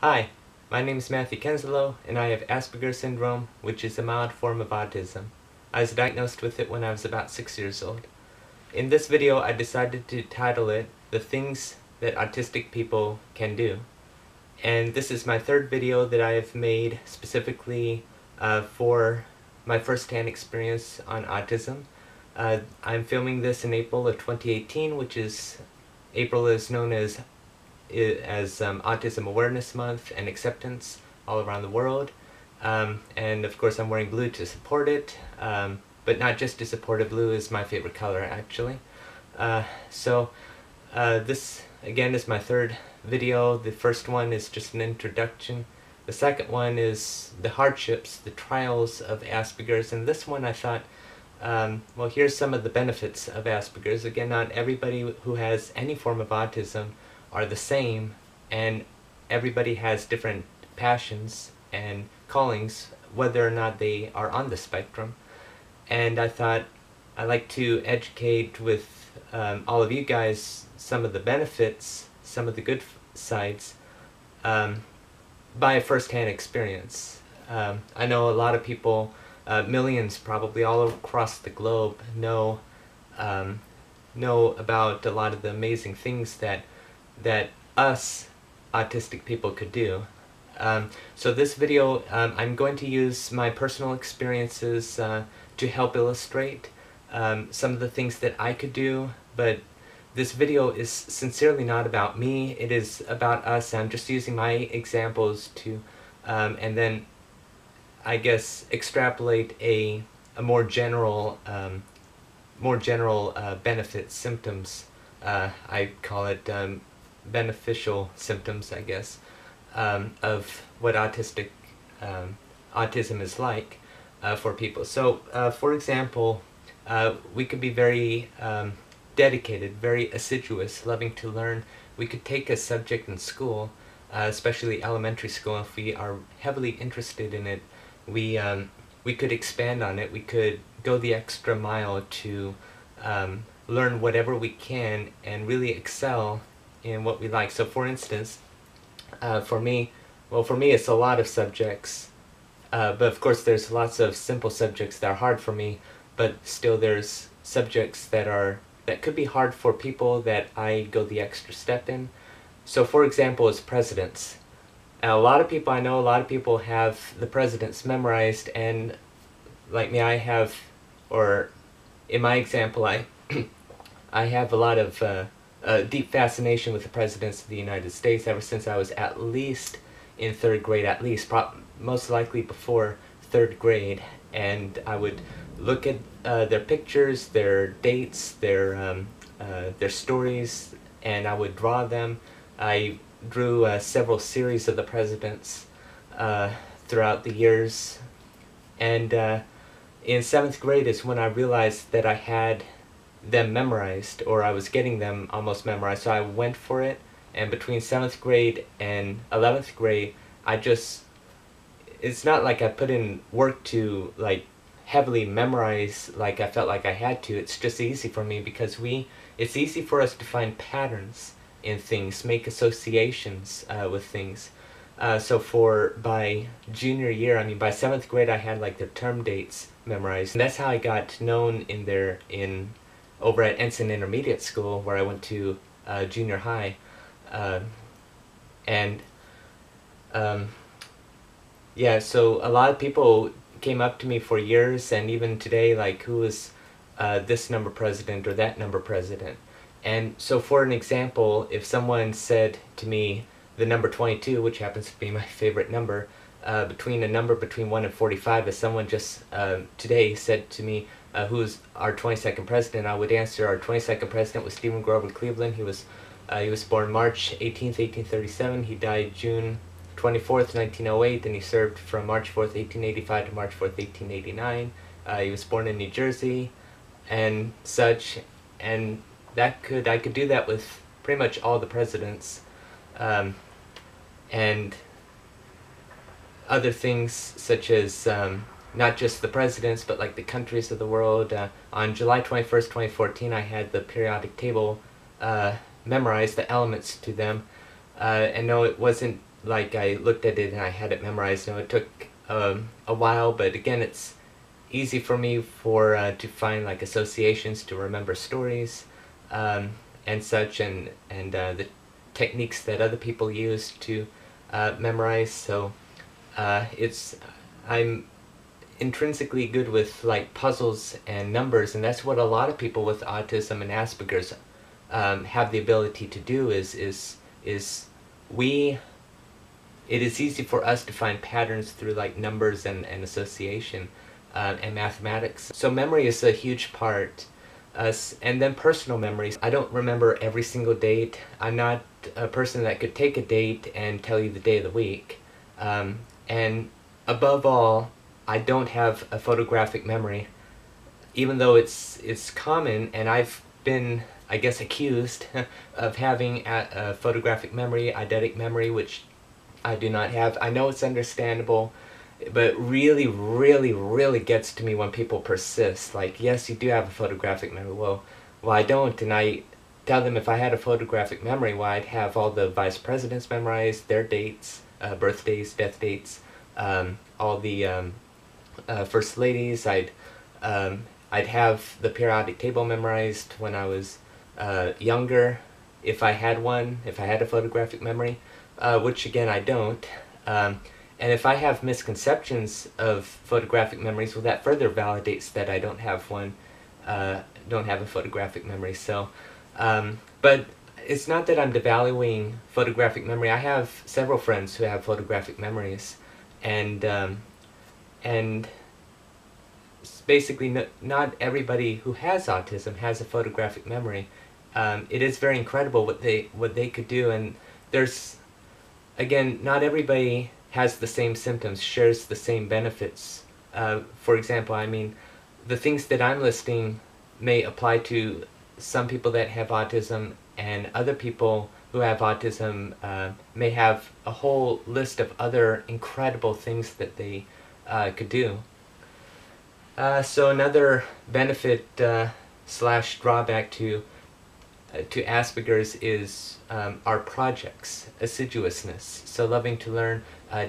Hi, my name is 𝐬𝐻𝐫𝐿, and I have Asperger syndrome, which is a mild form of autism. I was diagnosed with it when I was about 6 years old. In this video, I decided to title it, The Things That Autistic People Can Do. And this is my third video that I have made specifically for my first-hand experience on autism. I'm filming this in April of 2018, which is, April is known as Autism Awareness Month and acceptance all around the world. And of course I'm wearing blue to support it, but not just to support it. Blue is my favorite color, actually. This again is my third video. The first one is just an introduction. The second one is the hardships, the trials of Asperger's, and this one I thought, well, here's some of the benefits of Asperger's. Again, not everybody who has any form of autism are the same, and everybody has different passions and callings, whether or not they are on the spectrum. And I thought I'd like to educate with all of you guys some of the benefits, some of the good sides, by a first-hand experience. I know a lot of people, millions probably all across the globe, know about a lot of the amazing things that us autistic people could do. So this video, I'm going to use my personal experiences to help illustrate some of the things that I could do, but this video is sincerely not about me. It is about us. I'm just using my examples to, and then I guess extrapolate a more general benefit symptoms. I call it beneficial symptoms, I guess, of what autism is like for people. So, for example, we could be very dedicated, very assiduous, loving to learn. We could take a subject in school, especially elementary school. If we are heavily interested in it, we could expand on it. We could go the extra mile to learn whatever we can and really excel in what we like. So for instance, for me it's a lot of subjects, but of course there's lots of simple subjects that are hard for me, but still there's subjects that could be hard for people that I go the extra step in. So for example is presidents. I know a lot of people have the presidents memorized, and like me, I have, or in my example, I have a lot of deep fascination with the presidents of the United States ever since I was at least in third grade, most likely before third grade, and I would look at their pictures, their dates, their stories, and I would draw them. I drew several series of the presidents throughout the years, and in 7th grade is when I realized that I had them memorized, or I was getting them almost memorized, so I went for it. And between 7th grade and 11th grade, it's not like I put in work to like heavily memorize like I felt like I had to. It's just easy for me because it's easy for us to find patterns in things, make associations with things. So by junior year, by 7th grade, I had like their term dates memorized, and that's how I got known over at 𝐬𝐻𝐫𝐿 Intermediate School, where I went to junior high. Yeah, so a lot of people came up to me for years, and even today, like, who is this number president or that number president? And so for an example, if someone said to me the number 22, which happens to be my favorite number, between 1 and 45, if someone just today said to me, who's our 22nd president, I would answer our 22nd president was Stephen Grover Cleveland. He was born March 18th, 1837. He died June 24th, 1908, and he served from March 4th, 1885 to March 4th, 1889. He was born in New Jersey and such, and I could do that with pretty much all the presidents, and other things such as not just the presidents, but like the countries of the world. On July 21st, 2014, I had the periodic table memorized, the elements to them. And no, it wasn't like I looked at it and I had it memorized. You know, it took a while, but again, it's easy for me to find like associations, to remember stories, and such, and the techniques that other people use to memorize. So I'm intrinsically good with like puzzles and numbers, and that's what a lot of people with autism and Asperger's have the ability to do. It is easy for us to find patterns through like numbers and association and mathematics. So memory is a huge part. And then personal memories. I don't remember every single date. I'm not a person that could take a date and tell you the day of the week. And above all, I don't have a photographic memory, even though it's common, and I've been, I guess, accused of having a photographic memory, eidetic memory, which I do not have. I know it's understandable, but really, really, really gets to me when people persist. Like, yes, you do have a photographic memory. Well, I don't, and I tell them if I had a photographic memory, well, I'd have all the vice presidents memorized, their dates, birthdays, death dates, all the first ladies. I'd have the periodic table memorized when I was younger, if I had one, if I had a photographic memory, which again I don't. And if I have misconceptions of photographic memories, well, that further validates that I don't have one, don't have a photographic memory. So, but it's not that I'm devaluing photographic memory. I have several friends who have photographic memories, and basically not everybody who has autism has a photographic memory. It is very incredible what they could do, and there's, again, not everybody has the same symptoms, shares the same benefits. For example, I mean, the things that I'm listing may apply to some people that have autism, and other people who have autism may have a whole list of other incredible things that they could do. So another benefit slash drawback to Asperger's is our projects, assiduousness, so loving to learn,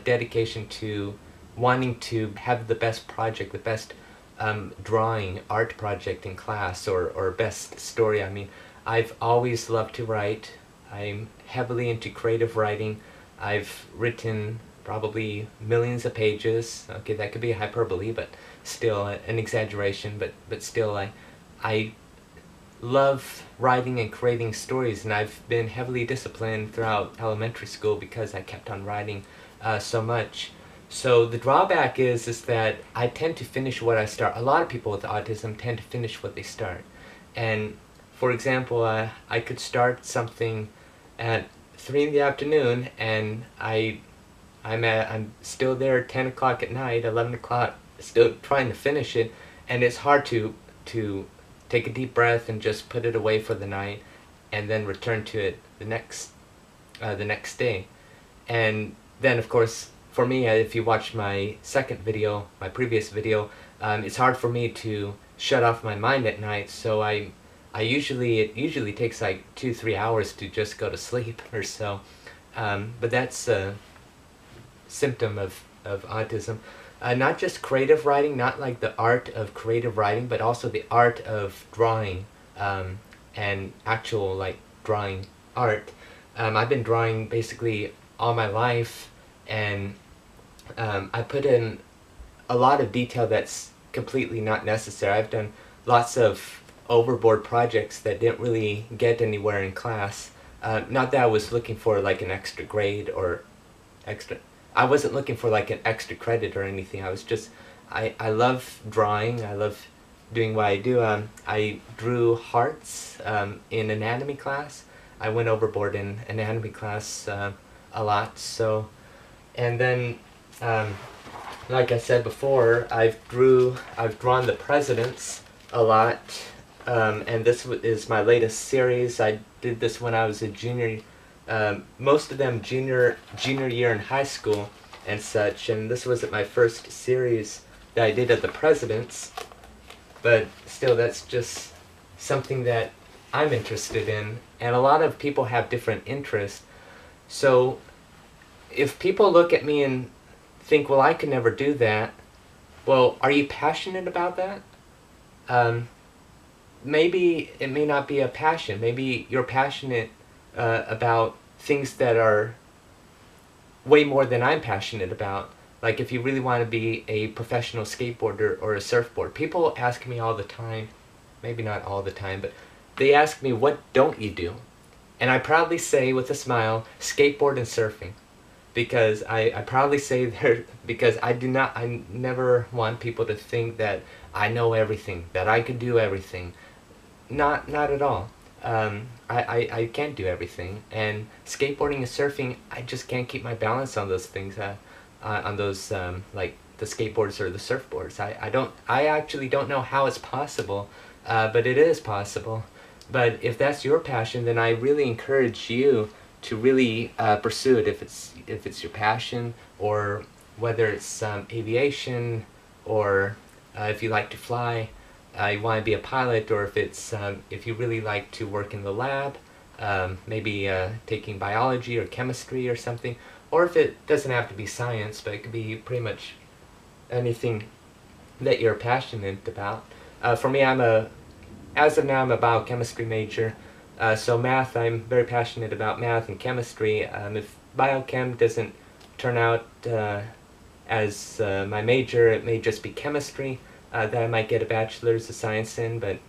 dedication to wanting to have the best project, the best drawing, art project in class, or best story. I mean, I've always loved to write. I'm heavily into creative writing. I've written probably millions of pages. Okay, that could be a hyperbole, but still an exaggeration, but still I love writing and creating stories, and I've been heavily disciplined throughout elementary school because I kept on writing so much. So the drawback is that I tend to finish what I start. A lot of people with autism tend to finish what they start. And for example, I could start something at 3 in the afternoon, and I'm still there at 10 o'clock at night, 11 o'clock, still trying to finish it, and it's hard to take a deep breath and just put it away for the night, and then return to it the next day. And then, of course, for me, if you watch my previous video, it's hard for me to shut off my mind at night. So it usually takes like 2-3 hours to just go to sleep or so. But that's a symptom of autism. Not just creative writing, not like the art of creative writing, but also the art of drawing, and actual like drawing art. I've been drawing basically all my life, and I put in a lot of detail that's completely not necessary. I've done lots of overboard projects that didn't really get anywhere in class. Not that I was looking for like an extra grade or I wasn't looking for like an extra credit or anything. I was just, I love drawing. I love doing what I do. I drew hearts in anatomy class. I went overboard in anatomy class a lot. So, and then, like I said before, I've drawn the presidents a lot. And this is my latest series. I did this when I was a junior. Most of them junior year in high school and such, and this was my first series that I did of the presidents, but still, that's just something that I'm interested in, and a lot of people have different interests. So if people look at me and think, well, I could never do that, well, are you passionate about that? Maybe it may not be a passion. Maybe you're passionate about things that are way more than I'm passionate about. Like if you really want to be a professional skateboarder or a surfboard. People ask me all the time, maybe not all the time, but they ask me, what don't you do? And I proudly say with a smile, skateboard and surfing. Because I proudly say there, because I never want people to think that I know everything, that I could do everything. Not at all. I can't do everything, and skateboarding and surfing, I just can't keep my balance on those things, on those like the skateboards or the surfboards. I actually don't know how it's possible, but it is possible. But if that's your passion, then I really encourage you to really pursue it. If it's your passion, or whether it's aviation, or if you like to fly. You want to be a pilot, or if you really like to work in the lab, maybe taking biology or chemistry or something, or if it doesn't have to be science, but it could be pretty much anything that you're passionate about. For me, as of now, I'm a biochemistry major, so math, I'm very passionate about math and chemistry. If biochem doesn't turn out as my major, it may just be chemistry. That I might get a bachelor's of science in, but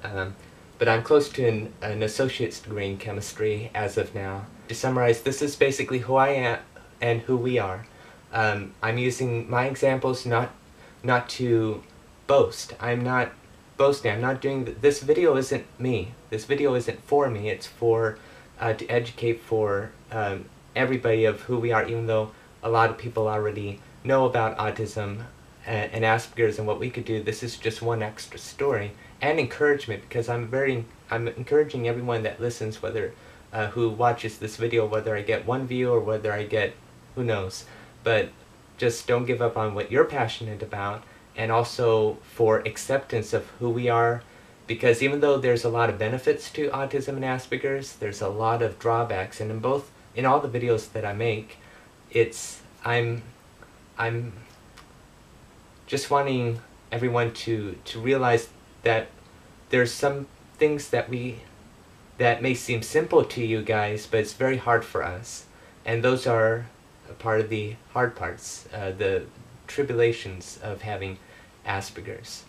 I'm close to an associate's degree in chemistry as of now. To summarize, this is basically who I am and who we are. I'm using my examples not to boast. I'm not boasting. I'm not doing this video isn't me. This video isn't for me. It's for to educate for everybody of who we are, even though a lot of people already know about autism and Asperger's and what we could do. This is just one extra story and encouragement, because I'm encouraging everyone that listens, whether who watches this video, whether I get 1 view or whether I get who knows, but just don't give up on what you're passionate about, and also for acceptance of who we are, because even though there's a lot of benefits to autism and Asperger's, there's a lot of drawbacks, and in all the videos that I make, I'm just wanting everyone to realize that there's some things that may seem simple to you guys, but it's very hard for us. And those are a part of the hard parts, the tribulations of having Asperger's.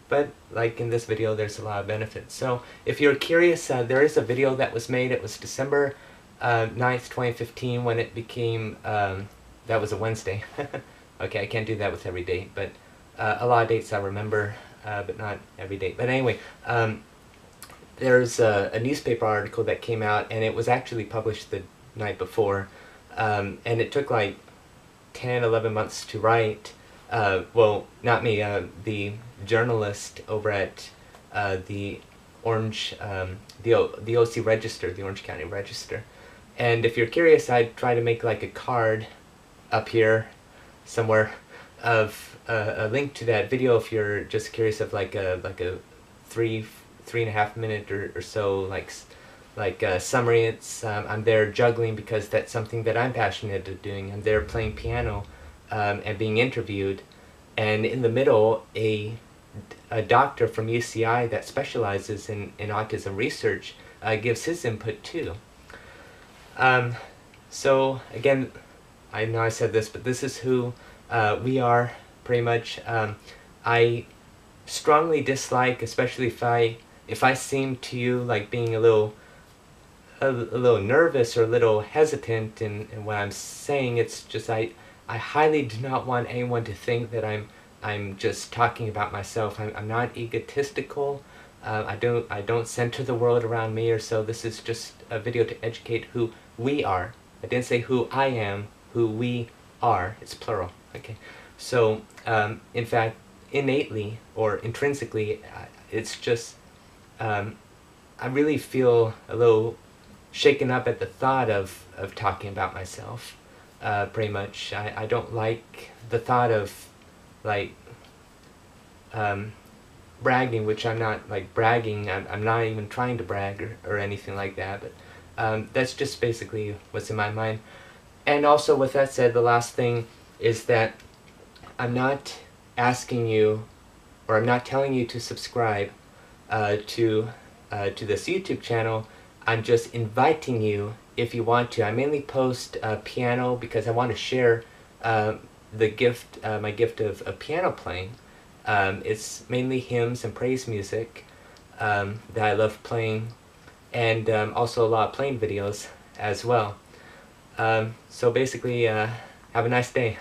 But like in this video, there's a lot of benefits. So if you're curious, there is a video that was made. It was December 9th, 2015, when it became, that was a Wednesday. Okay, I can't do that with every date, but a lot of dates I remember, but not every date. But anyway, there's a newspaper article that came out, and it was actually published the night before, and it took like 10, 11 months to write. Well, not me, the journalist over at the OC Register, the Orange County Register. And if you're curious, I'd try to make like a card up here somewhere of a link to that video if you're just curious, of like a 3.5 minute or so like summary. It's I'm there juggling because that's something that I'm passionate at doing. I'm there playing piano and being interviewed, and in the middle a doctor from UCI that specializes in autism research gives his input too. So again, I know I said this, but this is who we are, pretty much. I strongly dislike, especially if I seem to you like being a little nervous or a little hesitant in what I'm saying. It's just I highly do not want anyone to think that I'm just talking about myself. I'm not egotistical. I don't center the world around me or so. This is just a video to educate who we are. I didn't say who I am, who we are. It's plural. Okay. So in fact, innately or intrinsically, it's just I really feel a little shaken up at the thought of talking about myself. Pretty much, I don't like the thought of like bragging, which I'm not like bragging. I'm not even trying to brag or anything like that. But that's just basically what's in my mind. And also, with that said, the last thing is that I'm not asking you, or I'm not telling you to subscribe to this YouTube channel. I'm just inviting you if you want to. I mainly post piano because I want to share the gift, my gift of piano playing. It's mainly hymns and praise music that I love playing, and also a lot of playing videos as well. So basically, have a nice day.